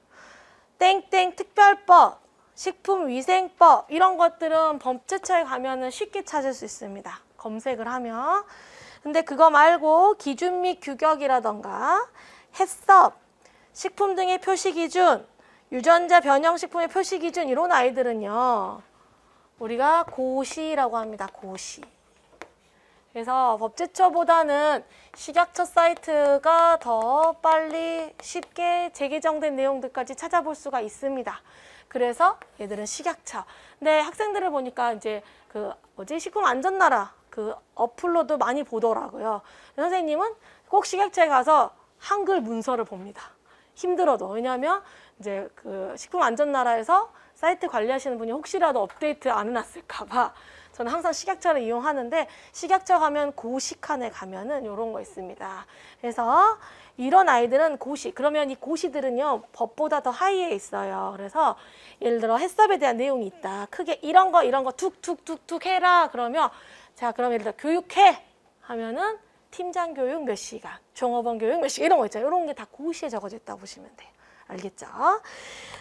땡땡 특별법, 식품위생법 이런 것들은 법제처에 가면은 쉽게 찾을 수 있습니다. 검색을 하면. 근데 그거 말고 기준 및 규격이라던가 해썹, 식품 등의 표시 기준, 유전자 변형 식품의 표시 기준 이런 아이들은요, 우리가 고시라고 합니다. 고시. 그래서 법제처보다는 식약처 사이트가 더 빨리 쉽게 재개정된 내용들까지 찾아볼 수가 있습니다. 그래서 얘들은 식약처. 근데 학생들을 보니까 이제 식품안전나라 그 어플로도 많이 보더라고요. 선생님은 꼭 식약처에 가서 한글 문서를 봅니다. 힘들어도. 왜냐하면 이제 그 식품안전나라에서 사이트 관리하시는 분이 혹시라도 업데이트 안 해놨을까봐 저는 항상 식약처를 이용하는데, 식약처 가면 고시칸에 가면은 이런 거 있습니다. 그래서 이런 아이들은 고시. 그러면 이 고시들은요, 법보다 더 하위에 있어요. 그래서 예를 들어 해썹에 대한 내용이 있다. 크게 이런 거 툭툭툭툭 해라. 그러면 자, 그럼 예를 들어 교육해 하면은 팀장 교육 몇 시간, 종업원 교육 몇 시간 이런 거 있잖아요. 이런 게 다 고시에 적어져 있다고 보시면 돼요. 알겠죠?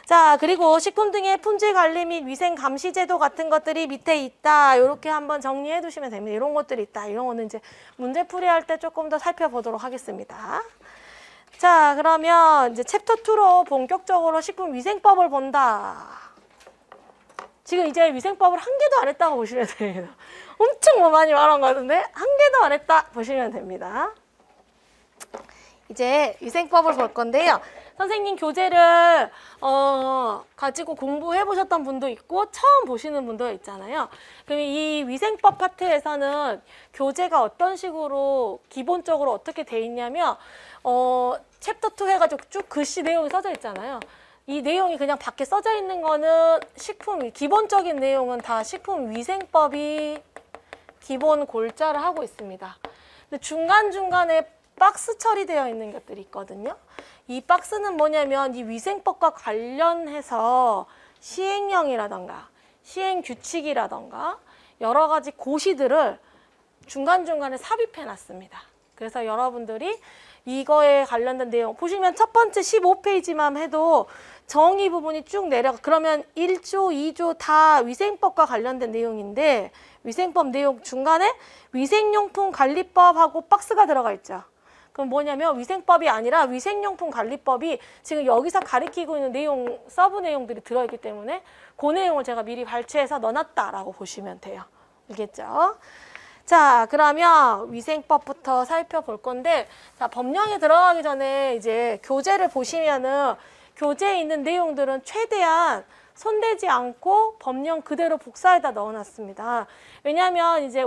자, 그리고 식품 등의 품질 관리 및 위생 감시 제도 같은 것들이 밑에 있다. 이렇게 한번 정리해 두시면 됩니다. 이런 것들이 있다. 이런 거는 이제 문제 풀이할 때 조금 더 살펴보도록 하겠습니다. 자, 그러면 이제 챕터 2로 본격적으로 식품위생법을 본다. 지금 이제 위생법을 한 개도 안 했다고 보시면 됩니다. 엄청 많이 말한 거 같은데 한 개도 안 했다 보시면 됩니다. 이제 위생법을 볼 건데요. 선생님 교재를 가지고 공부해 보셨던 분도 있고 처음 보시는 분도 있잖아요. 그럼 이 위생법 파트에서는 교재가 어떤 식으로 기본적으로 어떻게 돼 있냐면 챕터 2 해가지고 쭉 글씨 내용이 써져 있잖아요. 이 내용이 그냥 밖에 써져 있는 거는 기본적인 내용은 다 식품위생법이 기본 골자를 하고 있습니다. 근데 중간중간에 박스 처리되어 있는 것들이 있거든요. 이 박스는 뭐냐면 이 위생법과 관련해서 시행령이라던가 시행규칙이라던가 여러 가지 고시들을 중간중간에 삽입해 놨습니다. 그래서 여러분들이 이거에 관련된 내용 보시면 첫 번째 15페이지만 해도 정의 부분이 쭉 내려가. 그러면 1조, 2조 다 위생법과 관련된 내용인데 위생법 내용 중간에 위생용품 관리법하고 박스가 들어가 있죠. 그럼 뭐냐면 위생법이 아니라 위생용품 관리법이 지금 여기서 가리키고 있는 내용, 서브 내용들이 들어있기 때문에 그 내용을 제가 미리 발췌해서 넣어놨다라고 보시면 돼요. 알겠죠? 자, 그러면 위생법부터 살펴볼 건데, 자, 법령에 들어가기 전에 이제 교재를 보시면은 교재에 있는 내용들은 최대한 손대지 않고 법령 그대로 복사해다 넣어놨습니다. 왜냐하면 이제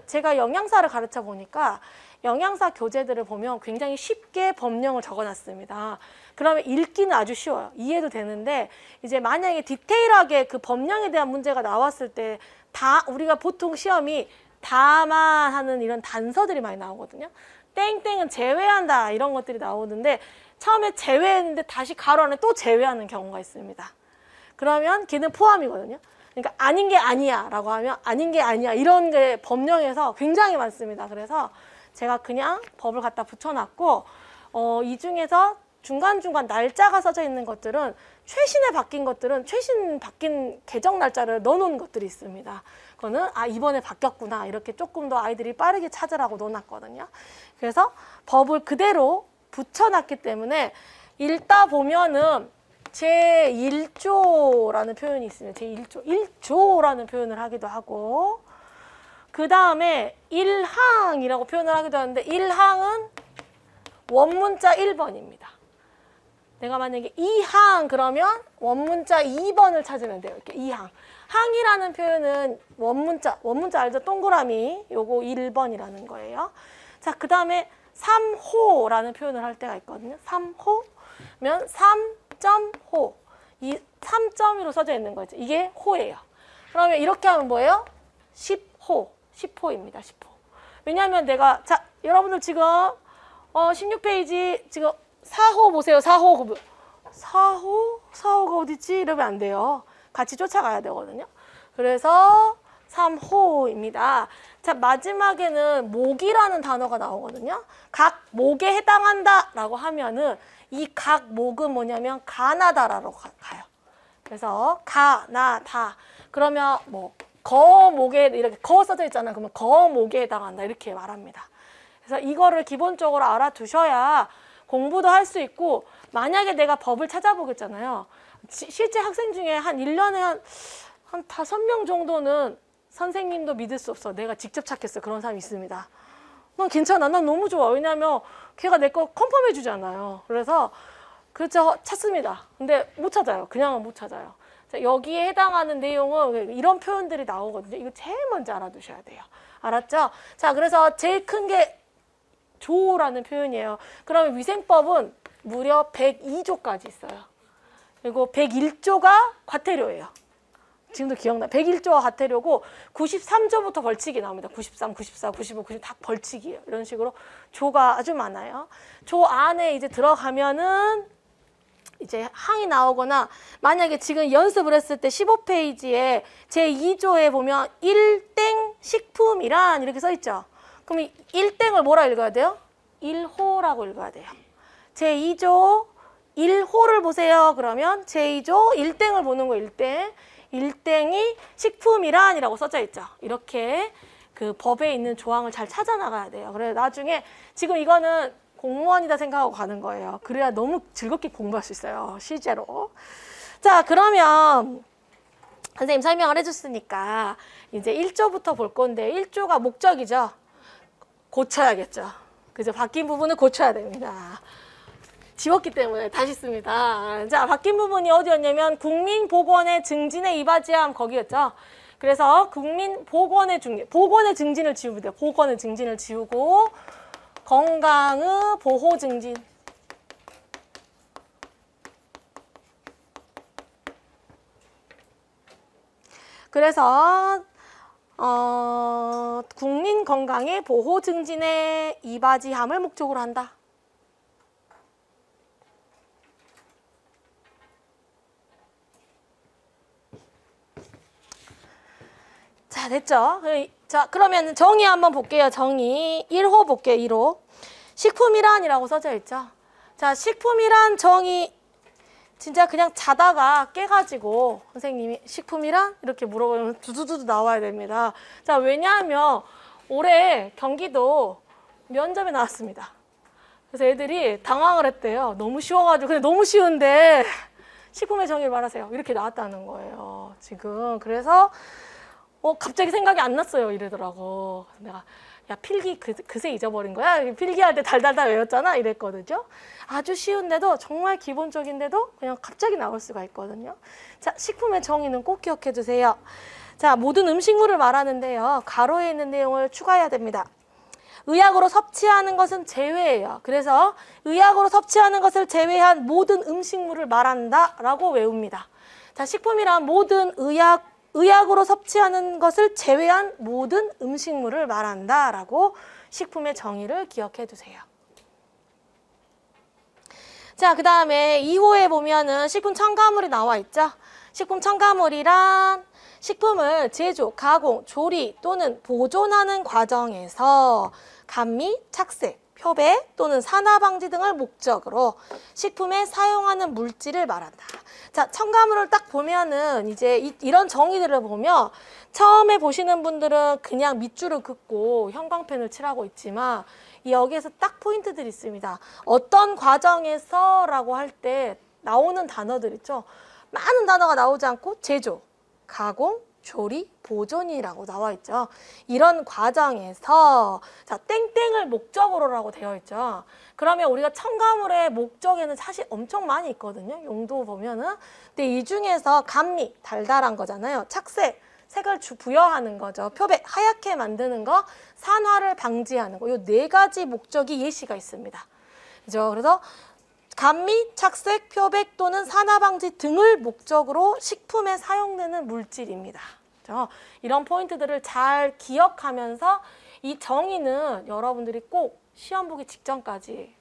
제가 영양사를 가르쳐 보니까 영양사 교재들을 보면 굉장히 쉽게 법령을 적어놨습니다. 그러면 읽기는 아주 쉬워요. 이해도 되는데 이제 만약에 디테일하게 그 법령에 대한 문제가 나왔을 때 우리가 보통 시험이 다만 하는 이런 단서들이 많이 나오거든요. 땡땡은 제외한다 이런 것들이 나오는데 처음에 제외했는데 다시 가로 안에 또 제외하는 경우가 있습니다. 그러면 걔는 포함이거든요. 그러니까 아닌 게 아니야 라고 하면 아닌 게 아니야 이런 게 법령에서 굉장히 많습니다. 그래서 제가 그냥 법을 갖다 붙여놨고 이 중에서 중간중간 날짜가 써져 있는 것들은 최신에 바뀐 것들은 최신 바뀐 개정 날짜를 넣어놓은 것들이 있습니다. 그거는 이번에 바뀌었구나 이렇게 조금 더 아이들이 빠르게 찾으라고 넣어놨거든요. 그래서 법을 그대로 붙여놨기 때문에 읽다 보면은 제1조라는 표현이 있습니다. 제1조, 1조라는 표현을 하기도 하고 그 다음에 1항이라고 표현을 하기도 하는데 1항은 원문자 1번입니다. 내가 만약에 2항 그러면 원문자 2번을 찾으면 돼요. 이렇게 2항. 항이라는 표현은 원문자 알죠? 동그라미 요거 1번이라는 거예요. 자, 그 다음에 3호라는 표현을 할 때가 있거든요. 3호면 3.호. 이 3점으로 써져 있는 거죠. 이게 호예요. 그러면 이렇게 하면 뭐예요? 10호. 10호입니다. 10호. 왜냐하면 자, 여러분들 지금 16페이지 지금 4호 보세요. 4호. 4호가 어딨지? 이러면 안 돼요. 같이 쫓아가야 되거든요. 그래서 3호입니다. 자, 마지막에는 목이라는 단어가 나오거든요. 각 목에 해당한다 라고 하면은 이 각 목은 뭐냐면 가나다라로 가요. 그래서 가나다. 그러면 뭐 거목에 이렇게 거 써져 있잖아요. 그러면 거목에 해당한다 이렇게 말합니다. 그래서 이거를 기본적으로 알아두셔야 공부도 할 수 있고 만약에 내가 법을 찾아보겠잖아요. 실제 학생 중에 한 1년에 한 5명 정도는 선생님도 믿을 수 없어. 내가 직접 찾겠어. 그런 사람이 있습니다. 난 괜찮아. 난 너무 좋아. 왜냐면 걔가 내 거 컨펌해 주잖아요. 그래서 그렇죠. 찾습니다. 근데 못 찾아요. 그냥은 못 찾아요. 자, 여기에 해당하는 내용은 이런 표현들이 나오거든요. 이거 제일 먼저 알아두셔야 돼요. 알았죠? 자, 그래서 제일 큰 게 조라는 표현이에요. 그러면 위생법은 무려 102조까지 있어요. 그리고 101조가 과태료예요. 지금도 기억나. 101조가 과태료고 93조부터 벌칙이 나옵니다. 93, 94, 95, 90 다 벌칙이에요. 이런 식으로 조가 아주 많아요. 조 안에 이제 들어가면은 이제 항이 나오거나 만약에 지금 연습을 했을 때 15페이지에 제2조에 보면 1땡 식품이란 이렇게 써 있죠. 그럼 1땡을 뭐라 읽어야 돼요? 1호라고 읽어야 돼요. 제2조 1호를 보세요. 그러면 제2조 1땡을 보는 거예요. 1땡. 1땡이 식품이란이라고 써져 있죠. 이렇게 그 법에 있는 조항을 잘 찾아 나가야 돼요. 그래서 나중에 지금 이거는 공무원이다 생각하고 가는 거예요. 그래야 너무 즐겁게 공부할 수 있어요. 실제로. 자, 그러면 선생님 설명을 해줬으니까 이제 1조부터 볼 건데 1조가 목적이죠. 고쳐야겠죠. 그죠? 바뀐 부분을 고쳐야 됩니다. 지웠기 때문에 다시 씁니다. 자, 바뀐 부분이 어디였냐면 국민보건의 증진에 이바지함 거기였죠. 그래서 국민보건의 증진을 지우면 돼요. 보건의 증진을 지우고 건강의 보호 증진. 그래서 국민 건강의 보호 증진에 이바지함을 목적으로 한다. 자, 됐죠? 자, 그러면 정의 한번 볼게요. 정의 1호 볼게요. 1호. 식품이란이라고 써져 있죠. 자, 식품이란 정의 진짜 그냥 자다가 깨가지고 선생님이 식품이란? 이렇게 물어보면 두두두 나와야 됩니다. 자, 왜냐하면 올해 경기도 면접에 나왔습니다. 그래서 애들이 당황을 했대요. 너무 쉬워가지고. 근데 너무 쉬운데 식품의 정의를 말하세요. 이렇게 나왔다는 거예요. 지금. 그래서 갑자기 생각이 안 났어요 이러더라고. 그래서 내가 야 필기 그새 잊어버린 거야? 필기할 때 달달달 외웠잖아 이랬거든요. 아주 쉬운데도 정말 기본적인데도 그냥 갑자기 나올 수가 있거든요. 자, 식품의 정의는 꼭 기억해 두세요. 자, 모든 음식물을 말하는데요. 가로에 있는 내용을 추가해야 됩니다. 의약으로 섭취하는 것은 제외예요. 그래서 의약으로 섭취하는 것을 제외한 모든 음식물을 말한다 라고 외웁니다. 자, 식품이란 모든 의약으로 섭취하는 것을 제외한 모든 음식물을 말한다 라고 식품의 정의를 기억해 두세요. 자, 그 다음에 2호에 보면은 식품 첨가물이 나와 있죠. 식품 첨가물이란 식품을 제조, 가공, 조리 또는 보존하는 과정에서 감미, 착색, 표백 또는 산화 방지 등을 목적으로 식품에 사용하는 물질을 말한다. 자, 첨가물을 딱 보면은 이제 이런 정의들을 보면 처음에 보시는 분들은 그냥 밑줄을 긋고 형광펜을 칠하고 있지만 여기에서 딱 포인트들이 있습니다. 어떤 과정에서 라고 할 때 나오는 단어들 있죠. 많은 단어가 나오지 않고 제조, 가공, 조리, 보존이라고 나와 있죠. 이런 과정에서 자, 땡땡을 목적으로라고 되어 있죠. 그러면 우리가 첨가물의 목적에는 사실 엄청 많이 있거든요. 용도 보면은. 근데 이 중에서 감미, 달달한 거잖아요. 착색, 색을 부여하는 거죠. 표백, 하얗게 만드는 거, 산화를 방지하는 거. 이 네 가지 목적이 예시가 있습니다. 그죠? 그래서 감미, 착색, 표백 또는 산화 방지 등을 목적으로 식품에 사용되는 물질입니다. 그렇죠? 이런 포인트들을 잘 기억하면서 이 정의는 여러분들이 꼭 시험 보기 직전까지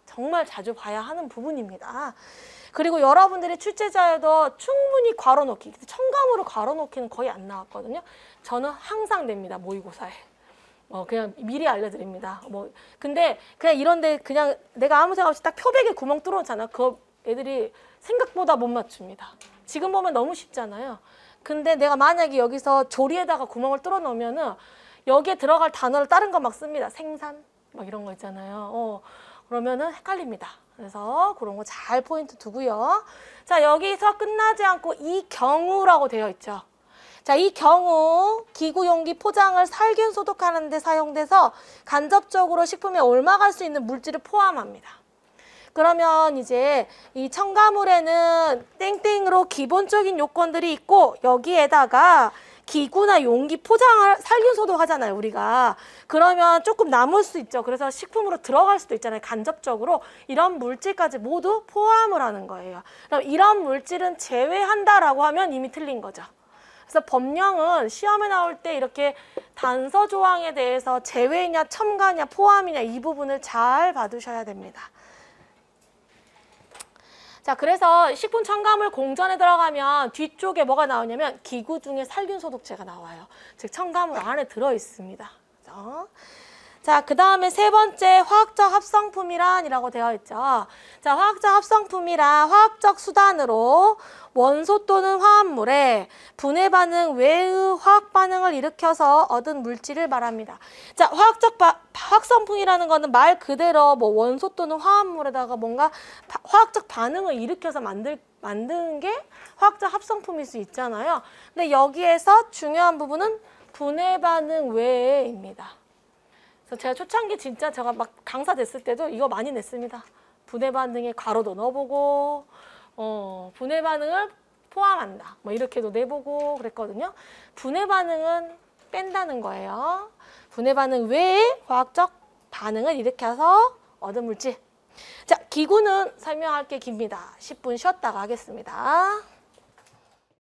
정말 자주 봐야 하는 부분입니다. 그리고 여러분들이 출제자에도 충분히 괄호넣기, 첨가물을 괄호넣기는 거의 안 나왔거든요. 저는 항상 냅니다, 모의고사에. 그냥 미리 알려드립니다. 근데 그냥 이런데 그냥 내가 아무 생각 없이 딱 표백에 구멍 뚫어놓잖아. 그 애들이 생각보다 못 맞춥니다. 지금 보면 너무 쉽잖아요. 근데 내가 만약에 여기서 조리에다가 구멍을 뚫어 놓으면은 여기에 들어갈 단어를 다른 거 막 씁니다. 생산 막 이런 거 있잖아요. 그러면은 헷갈립니다. 그래서 그런 거 잘 포인트 두고요. 자, 여기서 끝나지 않고 이 경우라고 되어 있죠. 자, 이 경우 기구 용기 포장을 살균 소독하는 데 사용돼서 간접적으로 식품에 옮아갈 수 있는 물질을 포함합니다. 그러면 이제 이 첨가물에는 땡땡으로 기본적인 요건들이 있고 여기에다가 기구나 용기 포장을 살균 소독하잖아요, 우리가. 그러면 조금 남을 수 있죠. 그래서 식품으로 들어갈 수도 있잖아요, 간접적으로. 이런 물질까지 모두 포함을 하는 거예요. 그럼 이런 물질은 제외한다라고 하면 이미 틀린 거죠. 그래서 법령은 시험에 나올 때 이렇게 단서 조항에 대해서 제외냐, 첨가냐, 포함이냐 이 부분을 잘 봐두셔야 됩니다. 자, 그래서 식품 첨가물 공전에 들어가면 뒤쪽에 뭐가 나오냐면 기구 중에 살균 소독제가 나와요. 즉 첨가물 안에 들어 있습니다. 그렇죠? 자, 그 다음에 세 번째 화학적 합성품이란이라고 되어 있죠. 자, 화학적 합성품이란 화학적 수단으로 원소 또는 화합물에 분해 반응 외의 화학 반응을 일으켜서 얻은 물질을 말합니다. 자, 화학적 합성품이라는 거는 말 그대로 뭐 원소 또는 화합물에다가 뭔가 화학적 반응을 일으켜서 만드는 게 화학적 합성품일 수 있잖아요. 근데 여기에서 중요한 부분은 분해 반응 외에입니다. 그래서 제가 초창기 진짜 제가 막 강사 됐을 때도 이거 많이 냈습니다. 분해 반응에 괄호도 넣어보고 분해 반응을 포함한다. 뭐 이렇게도 내보고 그랬거든요. 분해 반응은 뺀다는 거예요. 분해 반응 외에 화학적 반응을 일으켜서 얻은 물질. 자, 기구는 설명할 게 깁니다. 10분 쉬었다가 하겠습니다.